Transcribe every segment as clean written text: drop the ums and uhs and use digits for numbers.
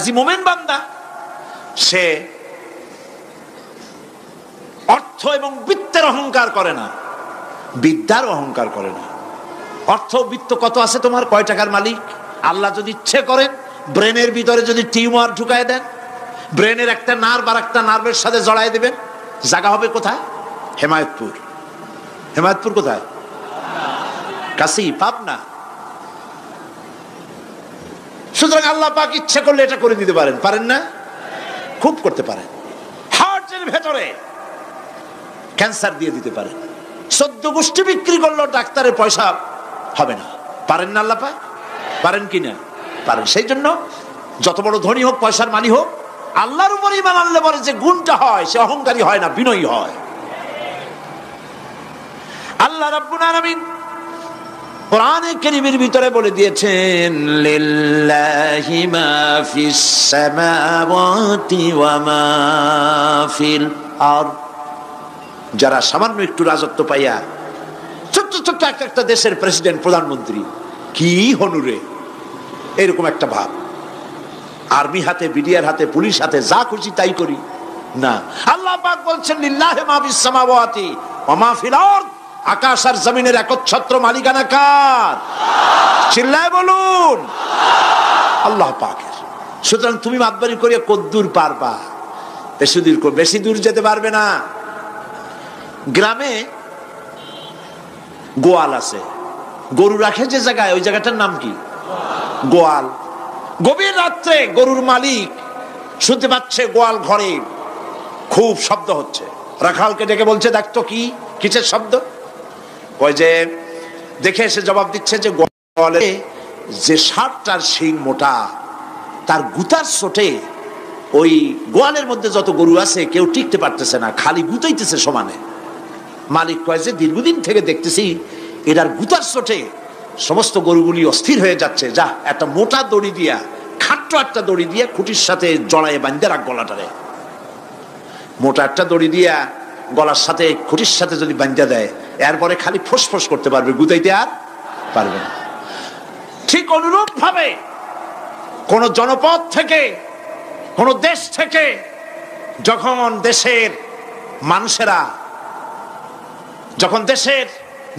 কাজী মোমেন বান্দা সে অর্থ এবং বৃত্তের অহংকার করে না, বিদ্যার অহংকার করে না। অর্থ বৃত্ত কত আছে তোমার, কয় টাকার মালিক? আল্লাহ যদি ইচ্ছে করেন ব্রেনের ভিতরে যদি টিউমার ঢুকায় দেন, ব্রেনের একটা নার্ভ আর একটা নার্ভের সাথে জড়ায় দেবেন, জায়গা হবে কোথায়? হেমায়তপুর। হেমায়তপুর কোথায়? কাশি, পাবনা। সুতরাং আল্লাহ পাক ইচ্ছে করলে এটা করে দিতে পারেন, পারেন না? খুব করতে পারেন। হার্টের ভেতরে ক্যান্সার দিয়ে দিতে পারেন, 14 গোষ্ঠী বিক্রি করলেও ডাক্তারের পয়সা হবে না, পারেন না আল্লাহ পাক? পারেন কিনা? পারেন। সেই জন্য যত বড় ধনী হোক, পয়সার মালিক হোক, আল্লাহর উপর ঈমান আনলে পরে যে গুণটা হয়, সে অহংকারী হয় না, বিনয়ী হয়। আল্লাহ রাব্বুল আলামিন কোরআনে কারীমের ভিতরে বলে দিয়েছেন, লিল্লাহি মা ফিস সামাওয়াতি ওয়া মা ফিল আরদ। যারা সামান্য একটু রাজত্ব পাইয়া ছোট্ট ছোট্ট একটা দেশের প্রেসিডেন্ট, প্রধানমন্ত্রী, কি হনুরে, এরকম একটা ভাব। আর্মি হাতে, বিডিআর হাতে, পুলিশ হাতে, যা খুশি তাই করি না। আল্লাহ পাক বলছেন, লিল্লাহি মা ফিস সামাওয়াতি ওয়া মা ফিল আরদ। আকাশ আর জমিনের একচ্ছত্র মালিকানা কার? চিল্লায় বলুন, আল্লাহ পাকের। সুতরাং তুমি মাতবারি করিয়া কদ্দুর পারবা? বেশি দূর যেতে পারবে না। গ্রামে গোয়াল আছে, গরু রাখে যে জায়গায়, ওই জায়গাটার নাম কি? গোয়াল। গভীর রাত্রে গরুর মালিক শুনতে পাচ্ছে গোয়াল ঘরে খুব শব্দ হচ্ছে। রাখালকে ডেকে বলছে, দেখতো কি, কিসের শব্দ? ওই যে দেখে এসে জবাব দিচ্ছে যে গোয়ালে যে ষাটটার শিং মোটা, তার গুতার চোটে ওই গোয়ালের মধ্যে যত গরু আছে কেউ টিকতে পারতেছে না, খালি গুতাইতেছে সমানে। মালিক কয় যে দীর্ঘদিন থেকে দেখতেছি এটার গুতার চোটে সমস্ত গরুগুলি অস্থির হয়ে যাচ্ছে, যা একটা মোটা দড়ি দিয়া, খাট্ট একটা দড়ি দিয়ে খুঁটির সাথে জড়ায় বাঁধতে রাখ গলাটারে। মোটা একটা দড়ি দিয়া গলার সাথে, খুঁটির সাথে যদি বাঁধতে দেয়, এরপরে খালি ফোঁস করতে পারবে, গুতাইতে আর পারবে না। ঠিক অনুরূপ ভাবে কোন জনপদ থেকে, কোন দেশ থেকে যখন দেশের মানুষেরা, যখন দেশের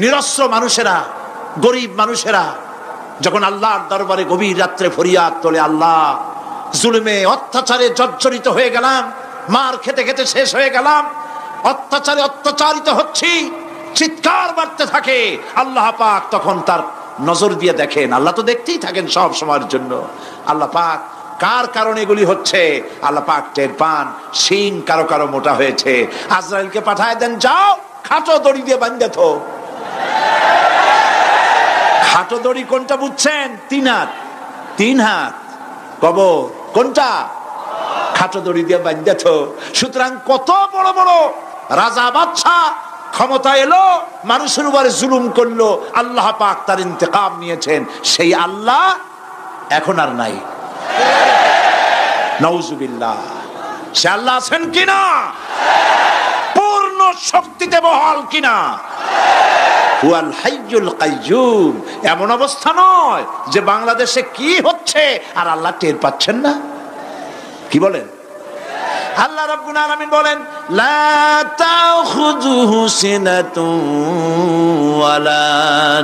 নিরস্ত্র মানুষেরা, গরিব মানুষেরা যখন আল্লাহর দরবারে গভীর রাত্রে ফরিয়াদ তোলে, আল্লাহ জুলুমে অত্যাচারে জর্জরিত হয়ে গেলাম, মার খেতে খেতে শেষ হয়ে গেলাম, অত্যাচারে অত্যাচারিত হচ্ছি, চিৎকার বাড়তে থাকে, আল্লাহ পাক তখন তার নজর দিয়ে দেখেন। আল্লাহ তো দেখতেই থাকেন সব সময়ের জন্য। আল্লাহ পাক কার কারণে এগুলি হচ্ছে, আল্লাহ পাক টের পান। শিং কারো কারো মোটা হয়েছে, আজরাইলকে পাঠায় দেন, যাও খাটো দড়ি দিয়ে বাঁধে থো। খাটো দড়ি কোনটা বুঝছেন? 3 হাত। 3 হাত কবর কোনটা? খাটো দড়ি দিয়ে বাঁধে থো। সুতরাং কত বড় বড় রাজা বাদশা ক্ষমতা এলো, মানুষের উপরে জুলুম করলো, আল্লাহ পাক তার ইন্তেকাম নিয়েছেন। সেই আল্লাহ এখন আর নাই, নাউজুবিল্লাহ। সে আল্লাহ আছেন কিনা? পূর্ণ শক্তিতে বহাল কিনা? হুয়াল হাইয়ুল কাইয়্যুম। এমন অবস্থা নয় যে বাংলাদেশে কি হচ্ছে আর আল্লাহ টের পাচ্ছেন না। কি বলেন? আল্লাহ রাব্বুল আলামিন বলেন, লা তাখুযুহু সিনাতুন ওয়ালা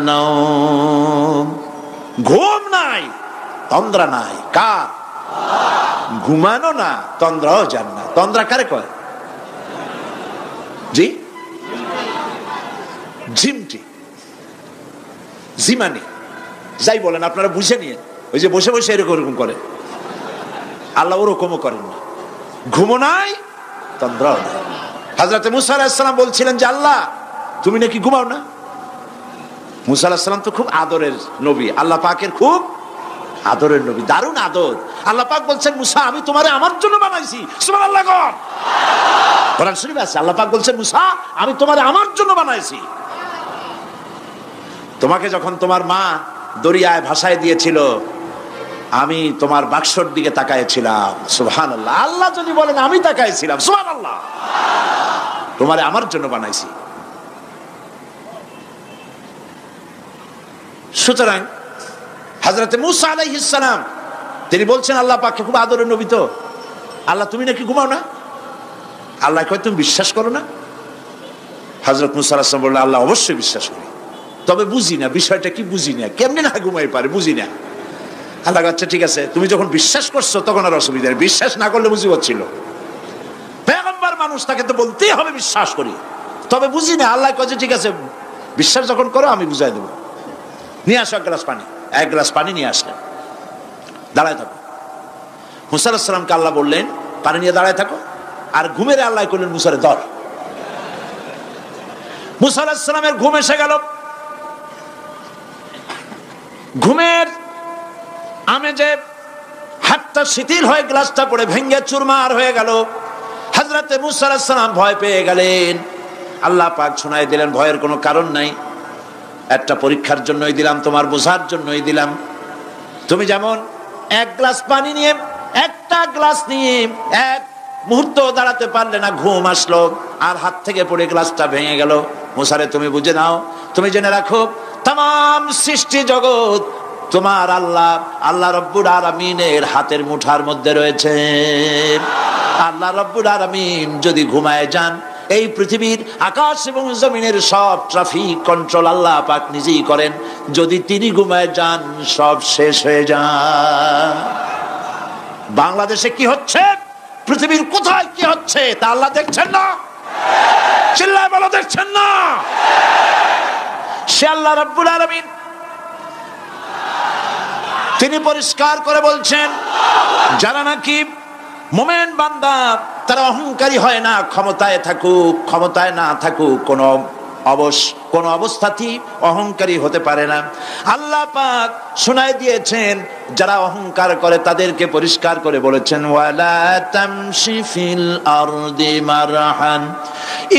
নাওম। ঘুম নাই, তন্দ্রা নাই। কার? ঘুমানো না, তন্দ্রাও যান না। তন্দ্রা কারে কয়? জি, ঝিমটি, জিমানি, যাই বলেন আপনারা বুঝে নিয়ে। ওই যে বসে বসে এরকম করে, আল্লাহ ওরকমও করেন না। ঘুমো নাই, তন্দ্রাও নাই। হযরত মুসা আলাইহিস সালাম বলছিলেন যে আল্লাহ তুমি নাকি ঘুমাও না। মুসা আলাইহিস সালাম তো খুব আদরের নবী, আল্লাহ পাকের খুব আদরের নবী, দারুণ আদর। আল্লাহ পাক বলছেন, মুসা আমি তোমারে আমার জন্য বানাইছি। সুবহানাল্লাহ। কোরআন শরীফে আছে, আল্লাহ পাক বলছেন, মুসা আমি তোমারে আমার জন্য বানাইছি। তোমাকে যখন তোমার মা দরিয়ায় ভাসায় দিয়েছিল, আমি তোমার বাক্সর দিকে তাকাইছিলাম। সুবহানাল্লাহ। আল্লাহ যদি বলেন আমি তাকাইছিলাম, সুবহানাল্লাহ। তোমারে আমার জন্য বানাইছি। সুতরাং হযরত মুসা আলাইহিস সালাম তিনি বলছেন আল্লাহ পাককে খুব আদরের নবী তো, আল্লাহ তুমি নাকি ঘুমাও না? আল্লাহ কয় তুমি বিশ্বাস করো না? হযরত মুসা আলাইহিস সালাম বললেন আল্লাহ অবশ্যই বিশ্বাস করি, তবে বুঝি না বিষয়টা কি, বুঝি না কেমনে না ঘুমাই পারে, বুঝি না। আল্লাহ আচ্ছা ঠিক আছে, তুমি যখন বিশ্বাস করছো তখন আর অসুবিধা নেই, বিশ্বাস না করলে মুসিবত ছিল। পয়গম্বর মানুষ, তাকে তো বলতেই হবে বিশ্বাস করি, তবে বুঝি না। আল্লাহ কয় ঠিক আছে, বিশ্বাস যখন করো আমি বুঝাই দেবো, নিয়ে আসো এক গ্লাস পানি। এক গ্লাস পানি নিয়ে আসলেন, দাঁড়ায় থাকো। মুসা আলাইহিস সালামকে আল্লাহ বললেন পানি নিয়ে দাঁড়ায় থাকো, আর ঘুমের আল্লাহ করলেন মুসারে ধর। মুসা আলাইহিস সালামের ঘুম এসে গেল। ঘুমের আমেজে হাতটা শিথিল হয়ে গ্লাসটা পড়ে ভেঙে চুরমার হয়ে গেল। হযরতে মুসা আলাইহিস সালাম ভয় পেয়ে গেলেন। আল্লাহ পাক শোনায় দিলেন ভয়ের কোনো কারণ নাই, একটা পরীক্ষার জন্যই দিলাম, তোমার বোঝার জন্যই দিলাম। তুমি যেমন এক গ্লাস পানি নিয়ে, একটা গ্লাস নিয়ে এক মুহূর্ত দাঁড়াতে পারলে না, ঘুম আসলো আর হাত থেকে পড়ে গ্লাসটা ভেঙে গেল। মুসারে তুমি বুঝে নাও, তুমি জেনে রাখো তাম সৃষ্টি জগৎ তোমার আল্লাহ, আল্লাহ রব্বুল আলামিনের হাতের মুঠার মধ্যে রয়েছে। আল্লাহ রব্বুল আলামিন যদি ঘুমায় যান, এই পৃথিবীর আকাশ এবং জমিনের সব ট্রাফিক কন্ট্রোল আল্লাহ পাক নিজেই করেন। যদি তিনি ঘুমায় যান সব শেষ হয়ে যায়। বাংলাদেশে কি হচ্ছে, পৃথিবীর কোথায় কি হচ্ছে তা আল্লাহ দেখছেন না? চিল্লায় বলো দেখছেন না? সে আল্লাহ রাব্বুল আলামিন তিনি পরিষ্কার করে বলছেন, যারা নাকি মুমিন বান্দা তারা অহংকারী হয় না, ক্ষমতায় থাকুক ক্ষমতায় না থাকুক কোন অবস্থাতেই অহংকারী হতে পারে না। আল্লাহ পাক শোনায় দিয়েছেন যারা অহংকার করে তাদেরকে পরিষ্কার করে বলেছেন, ওয়ালা তামশি ফিল আরদি মারহান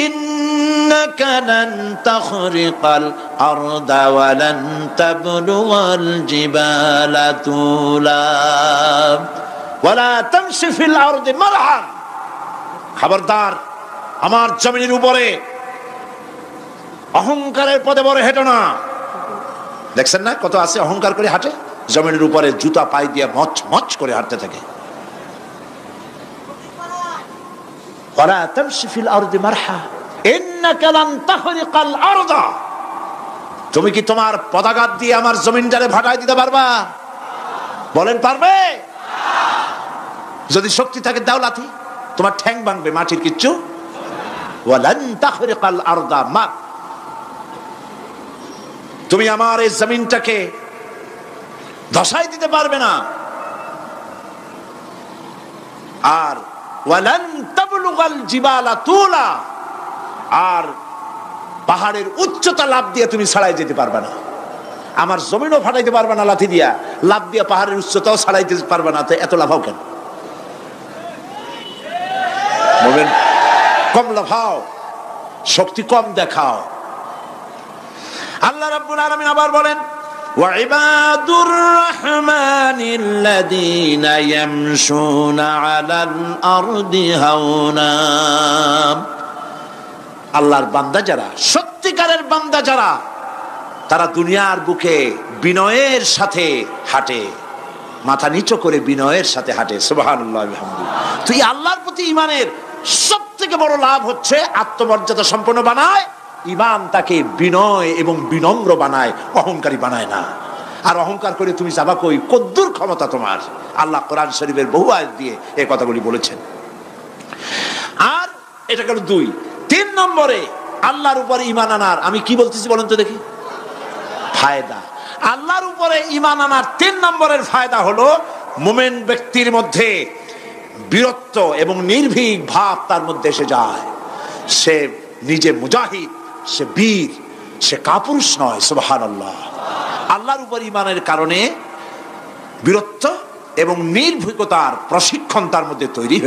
ইন্নাকা লান তাখরিকাল আরদা ওয়া লান তাবলুগাল জিবালা তুলা ওয়ালা তামশি ফিল আরদি মারহান। খবরদার আমার জমিনের উপরে অহংকারের পদে বড় হেঁটো না। দেখছেন না কত আছে অহংকার করে হাঁটে, জমিনের উপরে জুতা পায়ে দিয়ে মচ মচ করে হাঁটতে থাকে। ওয়ালা তামশি ফিল আরদি মারহা ইন্নাকা লান তাখরিকাল আরদা। তুমি কি তোমার পদাঘাত দিয়ে আমার জমিনটারে ভাটায় দিতে পারবা? বলেন পারবে? যদি শক্তি থাকে দাও লাথি, তোমার ঠ্যাং ভাঙবে, মাটির কিচ্ছু। ওয়ালান তাখরিকাল আরদা মা, তুমি আমার এই জমিনটাকে ধসাই দিতে পারবে না। আর ওয়ালান তাবলুগাল জিবালা তুলা, আর পাহাড়ের উচ্চতা লাফ দিয়ে তুমি ছাড়াই যেতে পারবে না। আমার জমিনও ফাটাইতে পারবে না লাথি দিয়া, লাফ দিয়ে পাহাড়ের উচ্চতাও ছাড়াইতে পারবে না। তো এত লাফাও কেন? বলবেন কম লাফাও, শক্তি কম দেখাও। আল্লাহ রাব্বুল আলামিন আবার বলেন, ওয়া ইবাদুর রাহমানিল্লাযীনা ইয়ামশুনা আলাল আরদি হাওনা। আল্লাহর বান্দা যারা, সত্যিকারের বান্দা যারা, তারা দুনিয়ার বুকে বিনয়ের সাথে হাঁটে, মাথা নিচু করে বিনয়ের সাথে হাঁটে। সুবহানাল্লাহ বিহামদিহি। তো এই আল্লাহর প্রতি ঈমানের সবথেকে বড় লাভ হচ্ছে আত্মমর্যাদা সম্পন্ন বানায়। ঈমান তাকে বিনয় এবং বিনম্র বানায়, অহংকারী বানায় না। আর অহংকার করে তুমি যাবা কই? কদ্দুর ক্ষমতা তোমার? আল্লাহ কোরআন শরীফের বহু আয়াত দিয়ে এই কথাগুলি বলেছেন। আর এটা গেল 2। 3 নম্বরে আল্লাহর উপরে ঈমান আনার, আমি কি বলতেছি বলেন তো দেখি, ফায়দা। আল্লাহর উপরে ঈমান আনার 3 নম্বরের ফায়দা হলো মুমিন ব্যক্তির মধ্যে বীরত্ব এবং নির্ভীক ভাব তার মধ্যে এসে যায়। সে নিজে মুজাহিদ, সে বীর, সে কাপুরুষ নয়। সুবহানাল্লাহ। আল্লাহর উপর ঈমানের কারণে বীরত্ব এবং নির্ভীকতার প্রশিক্ষণ তার মধ্যে তৈরি